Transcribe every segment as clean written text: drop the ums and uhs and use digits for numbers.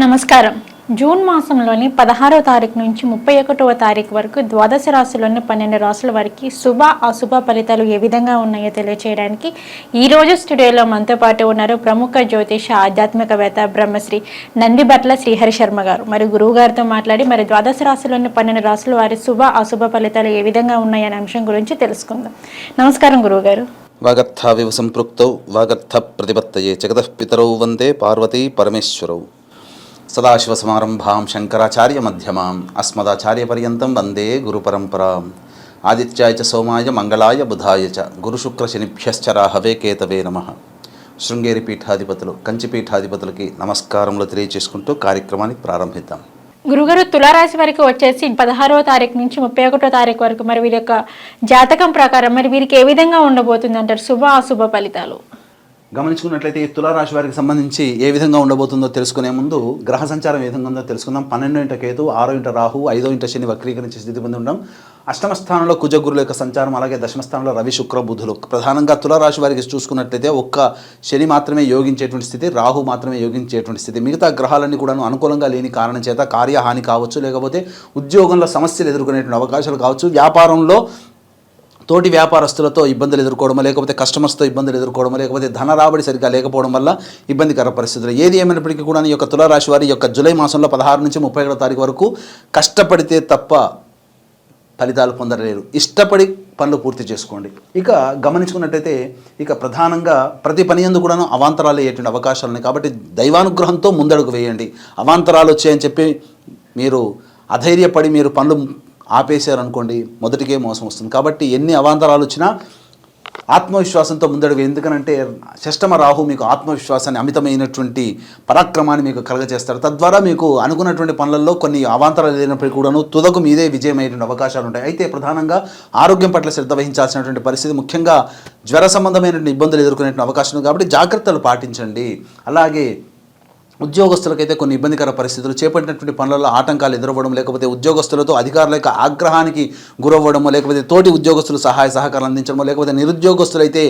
నమస్కారం. జూన్ మాసంలోని 16వ తారీఖు నుంచి 31వ తారీఖు వరకు ద్వాదశ రాశుల్లోని 12 రాశుల వారికి శుభ అశుభ ఫలితాలు ఏ విధంగా ఉన్నాయో తెలియచేయడానికి ఈరోజు స్టూడియోలో మనతో పాటు ఉన్నారు ప్రముఖ జ్యోతిష ఆధ్యాత్మికవేత్త బ్రహ్మశ్రీ నందిబట్ల శ్రీహరి శర్మ గారు. మరి గురువు గారితో మాట్లాడి ద్వాదశ రాశుల్లోని 12 రాశుల వారి శుభ అశుభ ఫలితాలు ఏ విధంగా ఉన్నాయనే అంశం గురించి తెలుసుకుందాం. నమస్కారం గురువు గారు. వాగర్థావివ సంపృక్తౌ వాగర్థ ప్రతిపత్తయే జగతః పితరౌ వందే పార్వతీ పరమేశ్వరౌ. సదాశివసమారంభాం శంకరాచార్య మధ్యమాం అస్మదాచార్యపర్యంతం వందే గురుపరంపరాం. ఆదిత్యాయ చ సోమాయ మంగళాయ బుధాయ చ గురుశుక్రశనిభ్యశ్చ రాహవే కేతవే నమః. శృంగేరి పీఠాధిపతులు కంచి పీఠాధిపతులకి నమస్కారములు తెలియచేసుకుంటూ కార్యక్రమాన్ని ప్రారంభిద్దాం. గురుగారు, తులారాశి వారికి వచ్చేసి 16వ తారీఖు నుంచి 31వ తారీఖు వరకు మరి వీరి యొక్క జాతకం ప్రకారం మరి వీరికి ఏ విధంగా ఉండబోతుంది అంటారు శుభ అశుభ ఫలితాలు? గమనించుకున్నట్లయితే ఈ తులారాశి వారికి సంబంధించి ఏ విధంగా ఉండబోతుందో తెలుసుకునే ముందు గ్రహ సంచారం ఏ విధంగా ఉందో తెలుసుకుందాం. 12 ఇంట కేతు, 6 ఇంట రాహు, 5 ఇంట శని వక్రీకరించే స్థితి పొంది ఉండడం, అష్టమ స్థానంలో కుజగురుల యొక్క సంచారం, అలాగే దశమ స్థానంలో రవి శుక్ర బుధులు. ప్రధానంగా తులారాశి వారికి చూసుకున్నట్లయితే ఒక్క శని మాత్రమే యోగించేటువంటి స్థితి, రాహు మాత్రమే యోగించేటువంటి స్థితి. మిగతా గ్రహాలన్నీ కూడా అనుకూలంగా లేని కారణం చేత కార్యహాని కావచ్చు, లేకపోతే ఉద్యోగంలో సమస్యలు ఎదుర్కొనేటువంటి అవకాశాలు కావచ్చు, వ్యాపారంలో తోటి వ్యాపారస్తులతో ఇబ్బందులు ఎదుర్కోవడమో, లేకపోతే కస్టమర్స్తో ఇబ్బందులు ఎదుర్కోవడమో, లేకపోతే ధన రాబడి సరిగ్గా లేకపోవడం వల్ల ఇబ్బందికర పరిస్థితులు. ఏది ఏమైనప్పటికీ కూడా ఈ యొక్క తులారాశి వారి యొక్క జూలై మాసంలో 16 నుంచి 31 తారీఖు వరకు కష్టపడితే తప్ప ఫలితాలు పొందలేరు. ఇష్టపడి పనులు పూర్తి చేసుకోండి. ఇక గమనించుకున్నట్టయితే ఇక ప్రధానంగా ప్రతి పని యందు కూడాను అవాంతరాలు అయ్యేటువంటి అవకాశాలు ఉన్నాయి. కాబట్టి దైవానుగ్రహంతో ముందడుగు వేయండి. అవాంతరాలు వచ్చాయని చెప్పి మీరు అధైర్యపడి మీరు పనులు ఆపేశారనుకోండి, మొదటికే మోసం వస్తుంది. కాబట్టి ఎన్ని అవాంతరాలు వచ్చినా ఆత్మవిశ్వాసంతో ముందడుగు. ఎందుకనంటే షష్టమ రాహు మీకు ఆత్మవిశ్వాసాన్ని, అమితమైనటువంటి పరాక్రమాన్ని మీకు కలగజేస్తారు. తద్వారా మీకు అనుకున్నటువంటి పనులలో కొన్ని అవాంతరాలు లేనప్పటికీ కూడాను తుదకు మీదే విజయమైనటువంటి అవకాశాలు ఉంటాయి. అయితే ప్రధానంగా ఆరోగ్యం పట్ల శ్రద్ధ వహించాల్సినటువంటి పరిస్థితి, ముఖ్యంగా జ్వర సంబంధమైనటువంటి ఇబ్బందులు ఎదుర్కొనేటువంటి అవకాశం ఉంది. కాబట్టి జాగ్రత్తలు పాటించండి. అలాగే ఉద్యోగస్తులకైతే కొన్ని ఇబ్బందికర పరిస్థితులు, చేపట్టినటువంటి పనులలో ఆటంకాలు ఎదురవ్వడం, లేకపోతే ఉద్యోగస్తులతో అధికారుల యొక్క ఆగ్రహానికి గురవ్వడము, లేకపోతే తోటి ఉద్యోగస్తులు సహాయ సహకారాలు అందించడము, లేకపోతే నిరుద్యోగస్తులైతే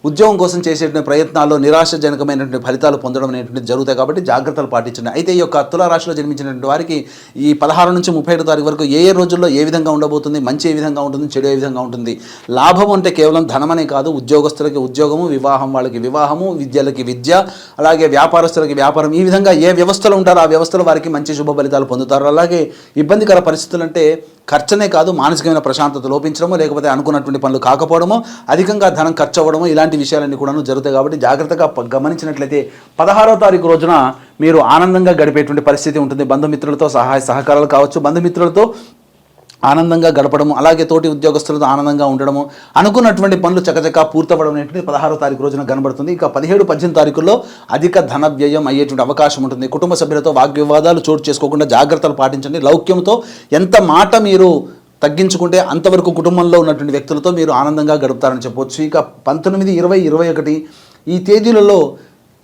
ఉద్యోగం కోసం చేసేటువంటి ప్రయత్నాల్లో నిరాశజనకమైనటువంటి ఫలితాలు పొందడం అనేటువంటిది జరుగుతాయి. కాబట్టి జాగ్రత్తలు పాటించండి. అయితే ఈ యొక్క తులారాశిలో జన్మించినటువంటి వారికి ఈ 16 నుంచి 31 తారీఖు వరకు ఏ రోజుల్లో ఏ విధంగా ఉండబోతుంది, మంచి ఏ విధంగా ఉంటుంది, చెడు ఏ విధంగా ఉంటుంది. లాభం అంటే కేవలం ధనమనే కాదు, ఉద్యోగస్తులకి ఉద్యోగము, వివాహం వాళ్ళకి వివాహము, విద్యలకి విద్య, అలాగే వ్యాపారస్తులకి వ్యాపారం. ఈ విధంగా ఏ వ్యవస్థలో ఉంటారో ఆ వ్యవస్థలో వారికి మంచి శుభ ఫలితాలు పొందుతారు. అలాగే ఇబ్బందికర పరిస్థితులు అంటే ఖర్చునే కాదు, మానసికమైన ప్రశాంతత లోపించడము, లేకపోతే అనుకున్నటువంటి పనులు కాకపోవడము, అధికంగా ధనం ఖర్చు అవ్వడము, ఇలాంటి విషయాలన్నీ కూడా జరుగుతాయి. కాబట్టి జాగ్రత్తగా గమనించినట్లయితే 16వ తారీఖు రోజున మీరు ఆనందంగా గడిపేటువంటి పరిస్థితి ఉంటుంది. బంధుమిత్రులతో సహాయ సహకారాలు కావచ్చు, బంధుమిత్రులతో ఆనందంగా గడపడము, అలాగే తోటి ఉద్యోగస్తులతో ఆనందంగా ఉండడము, అనుకున్నటువంటి పనులు చకచకా పూర్తవడం అనేటువంటి 16వ తారీఖు రోజున కనబడుతుంది. ఇక 17, 18 తారీఖుల్లో అధిక ధన వ్యయం అయ్యేటువంటి అవకాశం ఉంటుంది. కుటుంబ సభ్యులతో వాగ్వివాదాలు చోటు చేసుకోకుండా జాగ్రత్తలు పాటించండి. లౌక్యంతో ఎంత మాట మీరు తగ్గించుకుంటే అంతవరకు కుటుంబంలో ఉన్నటువంటి వ్యక్తులతో మీరు ఆనందంగా గడుపుతారని చెప్పవచ్చు. ఇక 19, 20, 21 ఈ తేదీలలో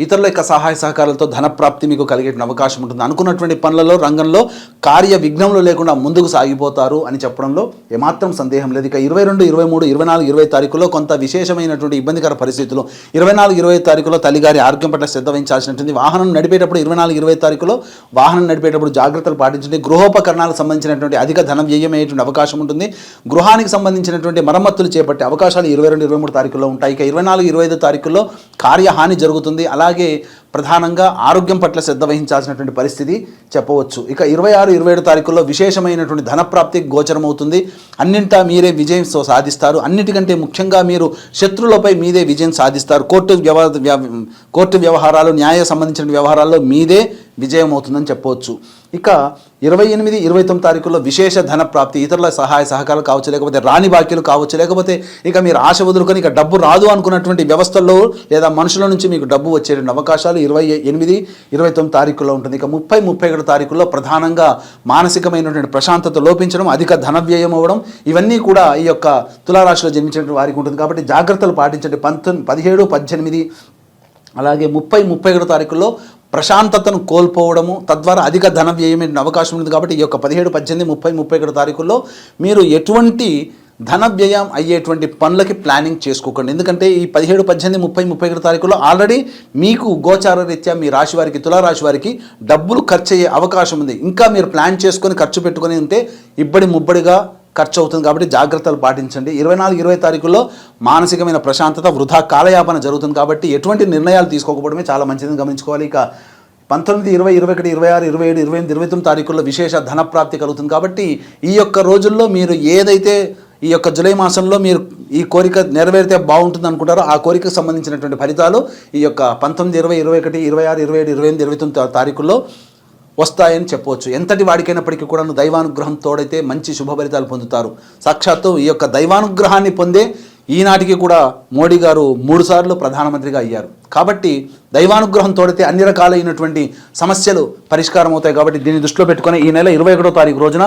ఇతరుల యొక్క సహాయ సహకారాలతో ధనప్రాప్తి మీకు కలిగే అవకాశం ఉంటుంది. అనుకున్నటువంటి పనులలో రంగంలో కార్య విఘ్నంలో లేకుండా ముందుకు సాగిపోతారు అని చెప్పడంలో ఏమాత్రం సందేహం లేదు. ఇక 22, 23, 24, 20 తారీఖుల్లో కొంత విశేషమైనటువంటి ఇబ్బందికర పరిస్థితులు. 24, 20 తారీఖులో తల్లిగారి ఆరోగ్యం పట్ల శ్రద్ధ వహించాల్సినటువంటి, వాహనం నడిపేటప్పుడు 24, 20 తారీఖులో వాహనం నడిపేటప్పుడు జాగ్రత్తలు పాటించండి. గృహోపకరణాలకు సంబంధించినటువంటి అధిక ధన వ్యయమయ్యేటువంటి అవకాశం ఉంటుంది. గృహానికి సంబంధించినటువంటి మరమ్మతులు చేపట్టే అవకాశాలు 22, 23 తారీఖుల్లో ఉంటాయి. ఇక 24, 25 తారీఖుల్లో కార్యహాని జరుగుతుంది. అలాగే ప్రధానంగా ఆరోగ్యం పట్ల శ్రద్ధ వహించాల్సినటువంటి పరిస్థితి చెప్పవచ్చు. ఇక 26, 27 తారీఖుల్లో విశేషమైనటువంటి ధనప్రాప్తి గోచరమవుతుంది. అన్నింటా మీరే విజయం సాధిస్తారు. అన్నిటికంటే ముఖ్యంగా మీరు శత్రువులపై మీదే విజయం సాధిస్తారు. కోర్టు వ్యవహారాలు, న్యాయ సంబంధించిన వ్యవహారాల్లో మీదే విజయం అవుతుందని చెప్పవచ్చు. ఇక 28, 29 తారీఖుల్లో విశేష ధన ప్రాప్తి, ఇతరుల సహాయ సహకారాలు కావచ్చు, లేకపోతే రాని బాకీలు కావచ్చు, లేకపోతే ఇక మీరు ఆశ వదులుకొని ఇక డబ్బు రాదు అనుకున్నటువంటి వ్యవస్థల్లో లేదా మనుషుల నుంచి మీకు డబ్బు వచ్చేటువంటి అవకాశాలు 28, 29 తారీఖుల్లో ఉంటుంది. ఇక 30, 31 తారీఖుల్లో ప్రధానంగా మానసికమైనటువంటి ప్రశాంతత లోపించడం, అధిక ధన వ్యయం అవ్వడం, ఇవన్నీ కూడా ఈ యొక్క తులారాశిలో జన్మించినటువంటి వారికి ఉంటుంది. కాబట్టి జాగ్రత్తలు పాటించండి. 17, 18 అలాగే 30, 31 తారీఖుల్లో ప్రశాంతతను కోల్పోవడము, తద్వారా అధిక ధన వ్యయమైన అవకాశం ఉంది. కాబట్టి ఈ యొక్క 17, 18, 30, 31 తారీఖుల్లో మీరు ఎటువంటి ధన వ్యయం అయ్యేటువంటి పనులకి ప్లానింగ్ చేసుకోకండి. ఎందుకంటే ఈ 17, 18, 30, 31 తారీఖుల్లో ఆల్రెడీ మీకు గోచార రీత్యా మీ రాశి వారికి, తులారాశి వారికి డబ్బులు ఖర్చు అయ్యే అవకాశం ఉంది. ఇంకా మీరు ప్లాన్ చేసుకొని ఖర్చు పెట్టుకొని ఉంటే ఇబ్బడి ముబ్బడిగా ఖర్చు అవుతుంది. కాబట్టి జాగ్రత్తలు పాటించండి. 24, 20 తారీఖుల్లో మానసికమైన ప్రశాంతత, వృధా కాలయాపన జరుగుతుంది. కాబట్టి ఎటువంటి నిర్ణయాలు తీసుకోకపోవడమే చాలా మంచిదని గమనించుకోవాలి. ఇక 19, 20, 21, 26, 27, 28, 29 తారీఖుల్లో విశేష ధనప్రాప్తి కలుగుతుంది. కాబట్టి ఈ యొక్క రోజుల్లో మీరు ఏదైతే ఈ యొక్క జూలై మాసంలో మీరు ఈ కోరిక నెరవేరితే బాగుంటుంది అనుకుంటారో ఆ కోరికకు సంబంధించినటువంటి ఫలితాలు ఈ యొక్క 19, 20, 21, 26, 27, 28, 29 తారీఖుల్లో వస్తాయని చెప్పవచ్చు. ఎంతటి వాడికైనప్పటికీ కూడా దైవానుగ్రహం తోడైతే మంచి శుభ ఫలితాలు పొందుతారు. సాక్షాత్తు ఈ యొక్క దైవానుగ్రహాన్ని పొందే ఈనాటికి కూడా మోడీ గారు 3 సార్లు ప్రధానమంత్రిగా అయ్యారు. కాబట్టి దైవానుగ్రహం తోడితే అన్ని రకాలైనటువంటి సమస్యలు పరిష్కారం అవుతాయి. కాబట్టి దీన్ని దృష్టిలో పెట్టుకొని ఈ నెల 21వ తారీఖు రోజున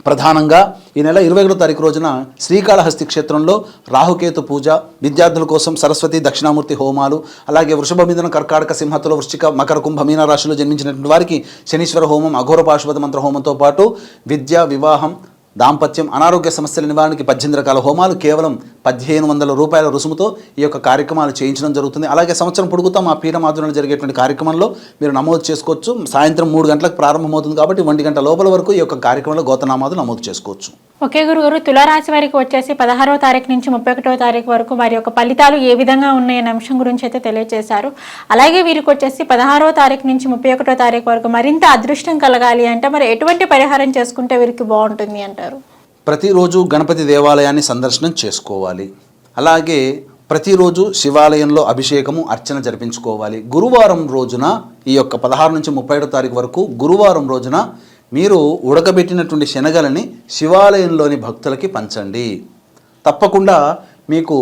ప్రధానంగా ఈ నెల 21వ తారీఖు రోజున శ్రీకాళహస్తి క్షేత్రంలో రాహుకేతు పూజ, విద్యార్థుల కోసం సరస్వతి దక్షిణామూర్తి హోమాలు, అలాగే వృషభ మిథున కర్కాటక సింహతుల వృశ్చిక మకర కుంభ మీన రాశిలో జన్మించినటువంటి వారికి శనీశ్వర హోమం, అఘోర పాశుపత మంత్ర హోమంతో పాటు విద్య, వివాహం, దాంపత్యం, అనారోగ్య సమస్యల నివారణకి 18 రకాల హోమాలు కేవలం 1500 రూపాయల రుసుముతో ఈ యొక్క కార్యక్రమాలు చేయించడం జరుగుతుంది. అలాగే సంవత్సరం పొడుగుతా మా పీఠం ఆధ్వర్యంలో జరిగేటువంటి కార్యక్రమంలో మీరు నమోదు చేసుకోవచ్చు. సాయంత్రం 3 గంటలకు ప్రారంభమవుతుంది కాబట్టి 1 గంట లోపల వరకు ఈ యొక్క కార్యక్రమంలో గోతనామాలు నమోదు చేసుకోవచ్చు. ఓకే గురుగారు, తులారాశి వారికి వచ్చేసి 16వ తారీఖు నుంచి 31వ తారీఖు వరకు వారి యొక్క ఫలితాలు ఏ విధంగా ఉన్నాయనే అంశం గురించి అయితే తెలియజేశారు. అలాగే వీరికి వచ్చేసి 16వ తారీఖు నుంచి 31వ తారీఖు వరకు మరింత అదృష్టం కలగాలి అంటే మరి ఎటువంటి పరిహారం చేసుకుంటే వీరికి బాగుంటుంది అంటారు? ప్రతిరోజు గణపతి దేవాలయాన్ని సందర్శనం చేసుకోవాలి. అలాగే ప్రతిరోజు శివాలయంలో అభిషేకము, అర్చన జరిపించుకోవాలి. గురువారం రోజున ఈ యొక్క 16 నుంచి 31వ తారీఖు వరకు గురువారం రోజున మీరు ఉడకబెట్టినటువంటి శనగలని శివాలయంలోని భక్తులకి పంచండి. తప్పకుండా మీకు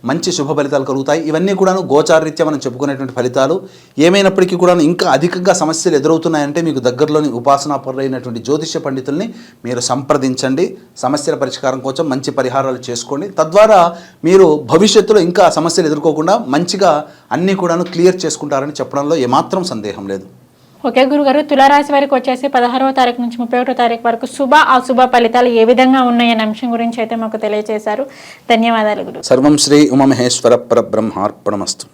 మంచి శుభ ఫలితాలు కలుగుతాయి. ఇవన్నీ కూడాను గోచారరీత్యా మనం చెప్పుకునేటువంటి ఫలితాలు. ఏమైనప్పటికీ కూడా ఇంకా అధికంగా సమస్యలు ఎదురవుతున్నాయంటే మీకు దగ్గరలోని ఉపాసనాపరులైనటువంటి జ్యోతిష్య పండితుల్ని మీరు సంప్రదించండి. సమస్యల పరిష్కారం కోసం మంచి పరిహారాలు చేసుకోండి. తద్వారా మీరు భవిష్యత్తులో ఇంకా సమస్యలు ఎదుర్కోకుండా మంచిగా అన్నీ కూడాను క్లియర్ చేసుకుంటారని చెప్పడంలో ఏమాత్రం సందేహం లేదు. ఓకే గురుగారు, తులారాశి వారికి వచ్చేసి 16వ తారీఖు నుంచి 31వ తారీఖు వరకు శుభ అశుభ ఫలితాలు ఏ విధంగా ఉన్నాయనే అంశం గురించి అయితే మాకు తెలియజేశారు. ధన్యవాదాలు గురు. సర్వం శ్రీ ఉమామహేశ్వర పరబ్రహ్మార్పణమస్తు.